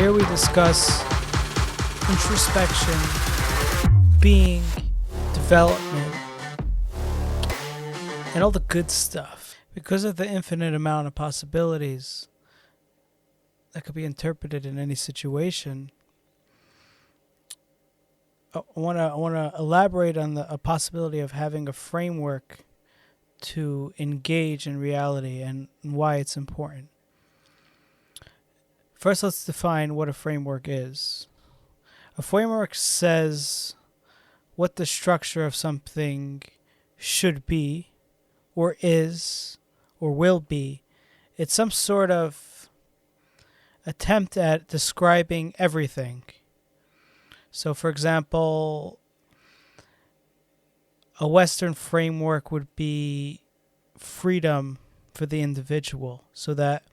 Here we discuss introspection, being, development, and all the good stuff. Because of the infinite amount of possibilities that could be interpreted in any situation, I want to elaborate on a possibility of having a framework to engage in reality and why it's important. First, let's define what a framework is. A framework says what the structure of something should be, or is, or will be. It's some sort of attempt at describing everything. So, for example, a Western framework would be freedom for the individual, so that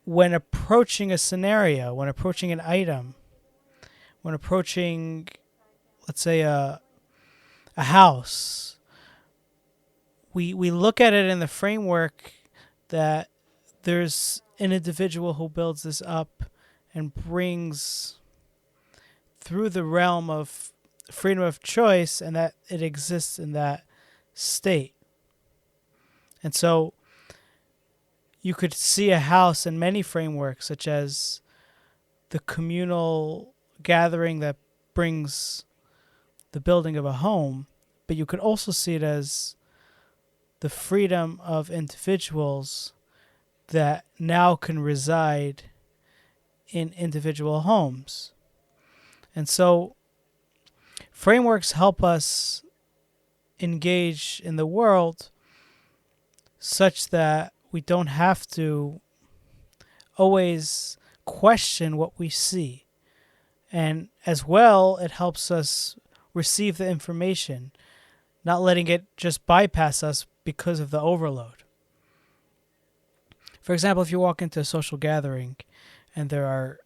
when approaching a scenario, when approaching an item, when approaching, let's say, a house, we look at it in the framework that there's an individual who builds this up and brings through the realm of freedom of choice, and that it exists in that state. And so you could see a house in many frameworks, such as the communal gathering that brings the building of a home, but you could also see it as the freedom of individuals that now can reside in individual homes. And so frameworks help us engage in the world such that we don't have to always question what we see. And as well, it helps us receive the information, not letting it just bypass us because of the overload. For example, if you walk into a social gathering and there are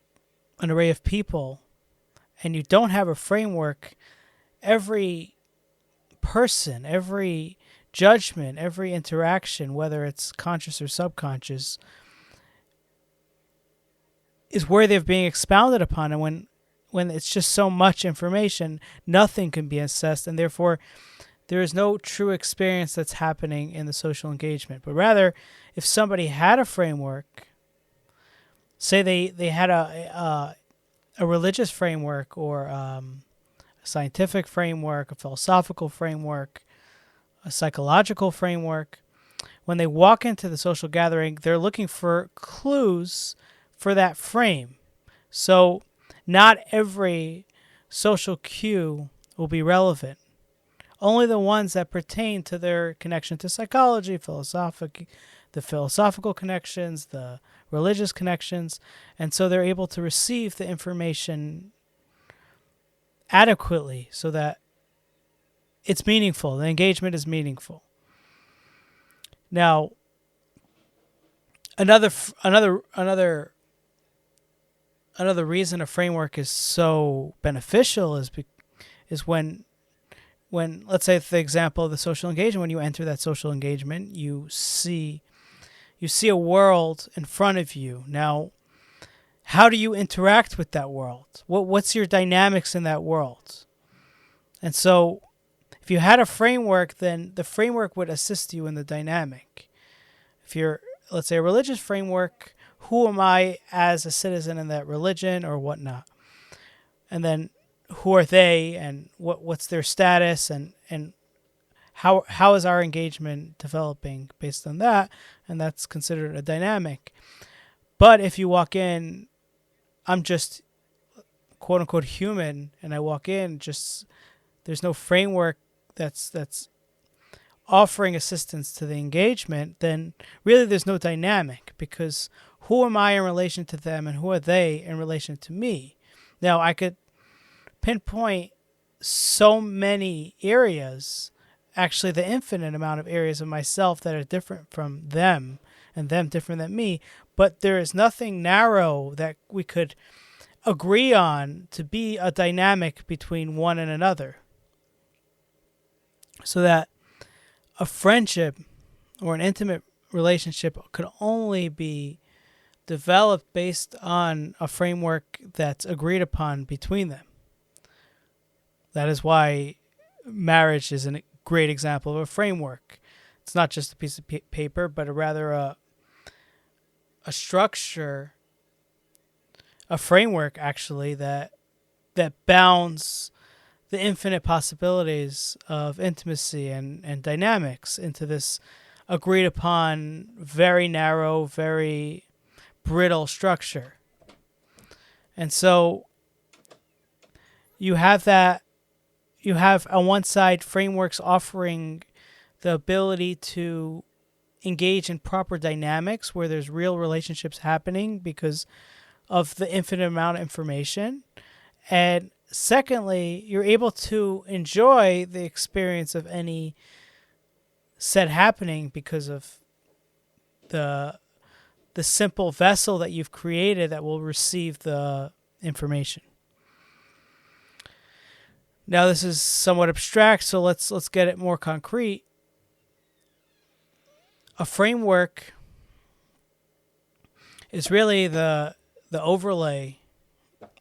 an array of people and you don't have a framework, every person, every judgment, every interaction, whether it's conscious or subconscious, is worthy of being expounded upon. And when it's just so much information, nothing can be assessed, and therefore there is no true experience that's happening in the social engagement. But rather, if somebody had a framework, say they had a religious framework, or a scientific framework, a philosophical framework, a psychological framework, when they walk into the social gathering, they're looking for clues for that frame. So not every social cue will be relevant. Only the ones that pertain to their connection to psychology, the philosophical connections, the religious connections, and so they're able to receive the information adequately so that it's meaningful. The engagement is meaningful. Now, another reason a framework is so beneficial is when let's say, for the example of the social engagement, when you enter that social engagement, you see a world in front of you. Now, how do you interact with that world? What's your dynamics in that world? And so if you had a framework, then the framework would assist you in the dynamic. If you're, let's say, a religious framework, who am I as a citizen in that religion or whatnot? And then who are they, and what's their status, and how is our engagement developing based on that? And that's considered a dynamic. But if you walk in, I'm just quote unquote human, and I walk in, just there's no framework that's offering assistance to the engagement, then really there's no dynamic, because who am I in relation to them, and who are they in relation to me? Now, I could pinpoint so many areas, actually the infinite amount of areas of myself that are different from them, and them different than me, but there is nothing narrow that we could agree on to be a dynamic between one and another. So that a friendship or an intimate relationship could only be developed based on a framework that's agreed upon between them. That is why marriage is a great example of a framework. It's not just a piece of paper, but rather a structure, a framework actually that bounds the infinite possibilities of intimacy and dynamics into this agreed upon, very narrow, very brittle structure. And so you have on one side frameworks offering the ability to engage in proper dynamics where there's real relationships happening because of the infinite amount of information. And secondly, you're able to enjoy the experience of any set happening because of the simple vessel that you've created that will receive the information. Now this is somewhat abstract, so let's get it more concrete. A framework is really the overlay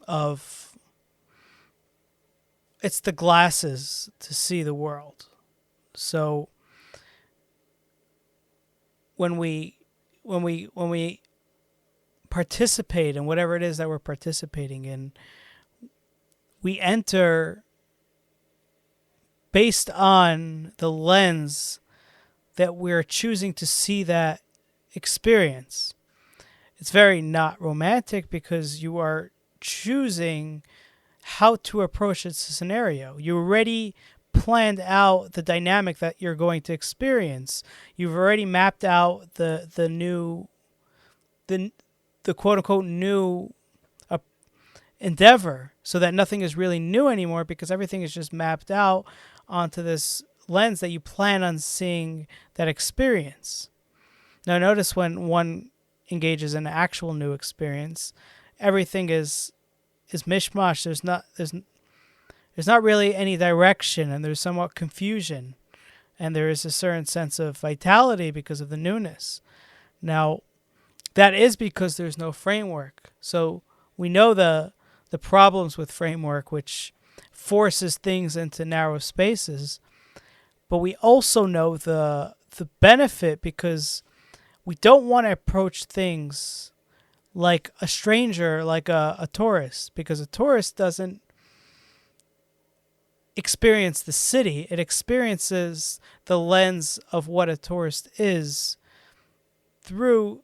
of, it's the glasses to see the world. So when we participate in whatever it is that we're participating in, we enter based on the lens that we're choosing to see that experience. It's very not romantic because you are choosing how to approach a scenario. You already planned out the dynamic that you're going to experience. You've already mapped out the quote unquote new endeavor, so that nothing is really new anymore because everything is just mapped out onto this lens that you plan on seeing that experience. Now notice when one engages in an actual new experience, everything is mishmash. There's not really any direction, and there's somewhat confusion, and there is a certain sense of vitality because of the newness. Now, that is because there's no framework. So we know the problems with framework, which forces things into narrow spaces, but we also know the benefit because we don't want to approach things like a stranger, like a tourist, because a tourist doesn't experience the city. It experiences the lens of what a tourist is throughout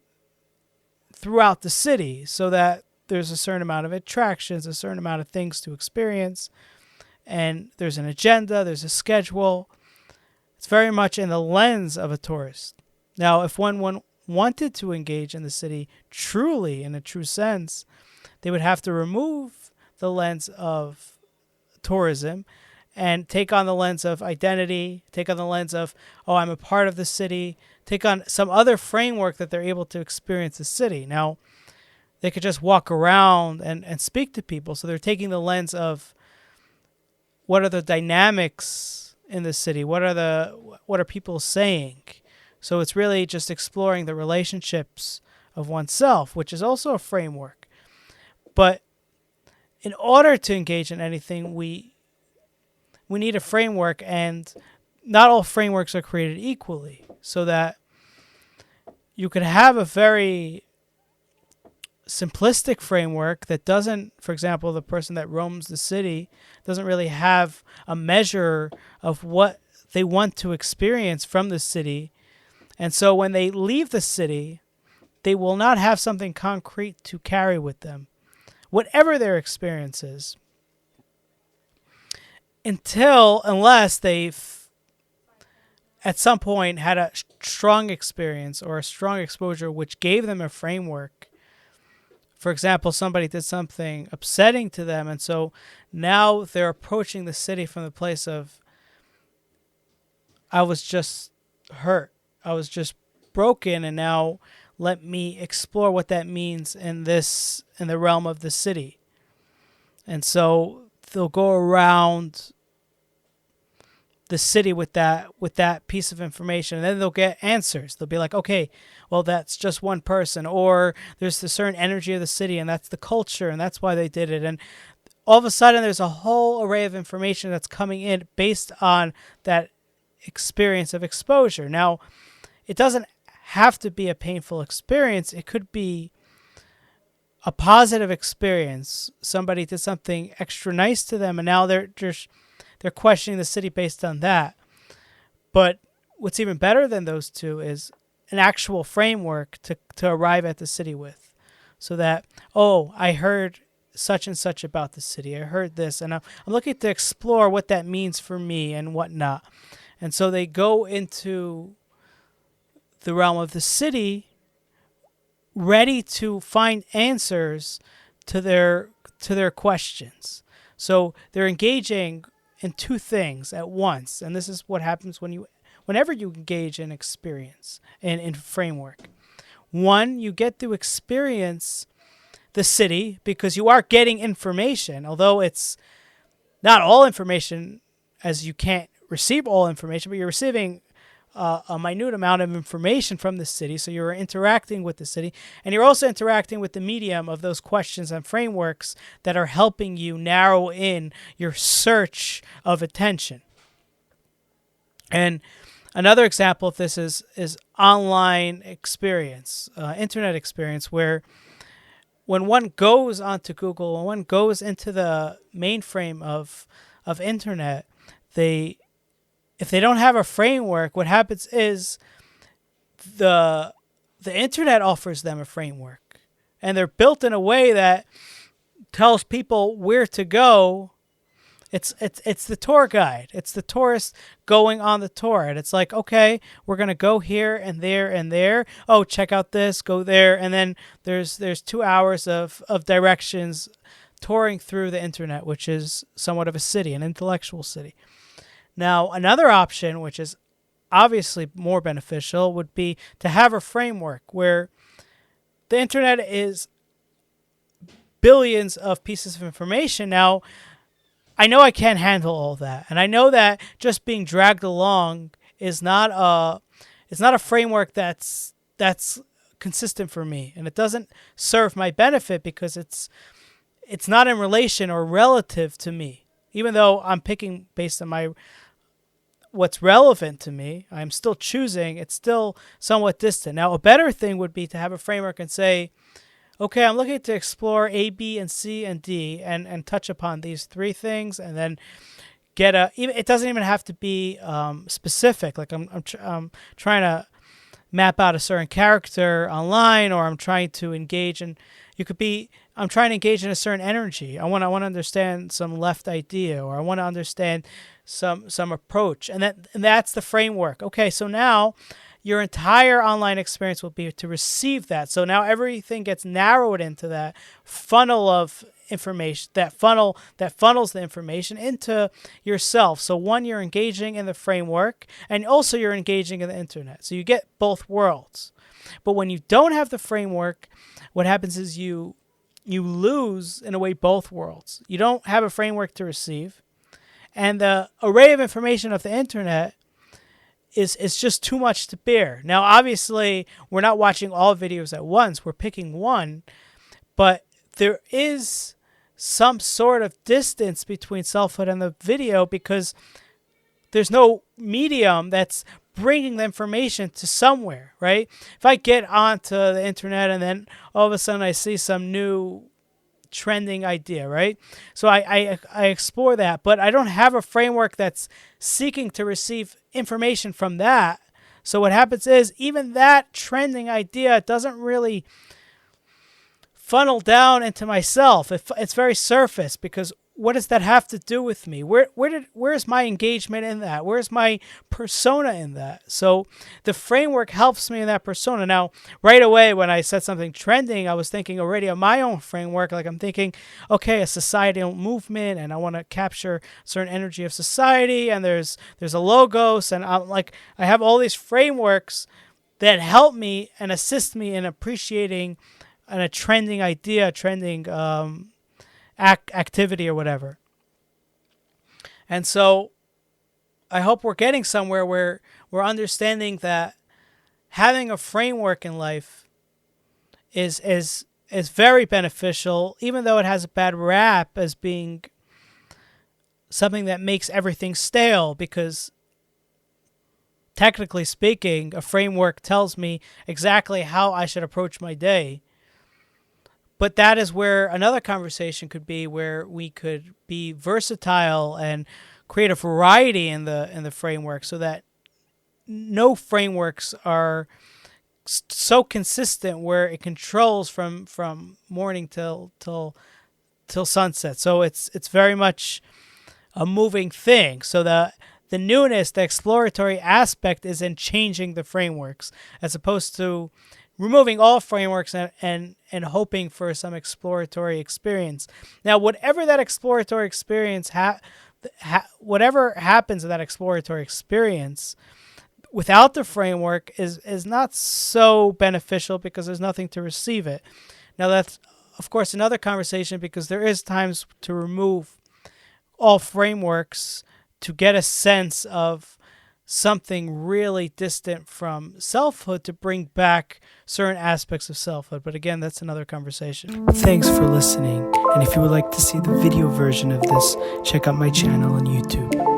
the city, so that there's a certain amount of attractions, a certain amount of things to experience, and there's an agenda, there's a schedule. It's very much in the lens of a tourist. Now, if one wanted to engage in the city truly, in a true sense, they would have to remove the lens of tourism and take on the lens of identity, take on the lens of, oh, I'm a part of the city, take on some other framework that they're able to experience the city. Now, they could just walk around and speak to people, so they're taking the lens of what are the dynamics in the city, what are people saying. So it's really just exploring the relationships of oneself, which is also a framework. But in order to engage in anything, we need a framework, and not all frameworks are created equally, so that you could have a very simplistic framework that doesn't, for example, the person that roams the city doesn't really have a measure of what they want to experience from the city. And so when they leave the city, they will not have something concrete to carry with them, whatever their experience is, unless they've at some point had a strong experience or a strong exposure which gave them a framework. For example, somebody did something upsetting to them, and so now they're approaching the city from the place of, I was just hurt, I was just broken, and now let me explore what that means in the realm of the city. And so they'll go around the city with that piece of information, and then they'll get answers. They'll be like, okay, well, that's just one person, or there's the certain energy of the city, and that's the culture, and that's why they did it. And all of a sudden there's a whole array of information that's coming in based on that experience of exposure. Now, it doesn't have to be a painful experience. It could be a positive experience. Somebody did something extra nice to them, and now they're questioning the city based on that. But what's even better than those two is an actual framework to arrive at the city with. So that, oh, I heard such and such about the city. I heard this, and I'm looking to explore what that means for me and whatnot. And so they go into the realm of the city ready to find answers to their questions. So they're engaging in two things at once, and this is what happens whenever you engage in experience and in framework. One, you get to experience the city because you are getting information, although it's not all information, as you can't receive all information, but you're receiving a minute amount of information from the city. So you're interacting with the city, and you're also interacting with the medium of those questions and frameworks that are helping you narrow in your search of attention. And another example of this is online experience, internet experience, where when one goes onto Google, when one goes into the mainframe of internet, if they don't have a framework, what happens is the internet offers them a framework, and they're built in a way that tells people where to go. It's the tour guide. It's the tourist going on the tour, and it's like, okay, we're gonna go here and there and there. Oh, check out this, go there, and then there's 2 hours of directions touring through the internet, which is somewhat of a city, an intellectual city. Now, another option, which is obviously more beneficial, would be to have a framework where the internet is billions of pieces of information. Now, I know I can't handle all that, and I know that just being dragged along is not a framework that's consistent for me, and it doesn't serve my benefit because it's not in relation or relative to me. Even though I'm picking based on what's relevant to me, I'm still choosing. It's still somewhat distant. Now, a better thing would be to have a framework and say, okay, I'm looking to explore A, B, and C, and D, and touch upon these three things, and then it doesn't even have to be specific. Like I'm trying to map out a certain character online, or I'm trying to engage in. I'm trying to engage in a certain energy. I want to understand some left idea, or I want to understand some approach, and that's the framework. Okay, so now your entire online experience will be to receive that. So now everything gets narrowed into that funnel of information, that funnels the information into yourself. So one, you're engaging in the framework, and also you're engaging in the internet. So you get both worlds. But when you don't have the framework, what happens is you lose, in a way, both worlds. You don't have a framework to receive, and the array of information of the internet is just too much to bear. Now, obviously, we're not watching all videos at once. We're picking one, but there is some sort of distance between selfhood and the video because there's no medium that's bringing the information to somewhere, right? If I get onto the internet and then all of a sudden I see some new trending idea, right? So I explore that, but I don't have a framework that's seeking to receive information from that. So what happens is even that trending idea doesn't really funnel down into myself. It's very surface because what does that have to do with me? Where's my engagement in that? Where's my persona in that? So the framework helps me in that persona. Now, right away when I said something trending, I was thinking already of my own framework. Like I'm thinking, okay, a societal movement, and I want to capture certain energy of society, and there's a logos, and I have all these frameworks that help me and assist me in appreciating a trending idea, trending activity or whatever. And so I hope we're getting somewhere where we're understanding that having a framework in life is very beneficial, even though it has a bad rap as being something that makes everything stale, because technically speaking, a framework tells me exactly how I should approach my day. But that is where another conversation could be, where we could be versatile and create a variety in the framework, so that no frameworks are so consistent where it controls from morning till sunset. So it's very much a moving thing. So the newness, the exploratory aspect is in changing the frameworks, as opposed to removing all frameworks and hoping for some exploratory experience. Now, whatever that exploratory experience whatever happens in that exploratory experience without the framework is not so beneficial, because there's nothing to receive it. Now, that's of course another conversation, because there is times to remove all frameworks to get a sense of something really distant from selfhood, to bring back certain aspects of selfhood. But again, that's another conversation. Thanks for listening. And if you would like to see the video version of this, check out my channel on YouTube.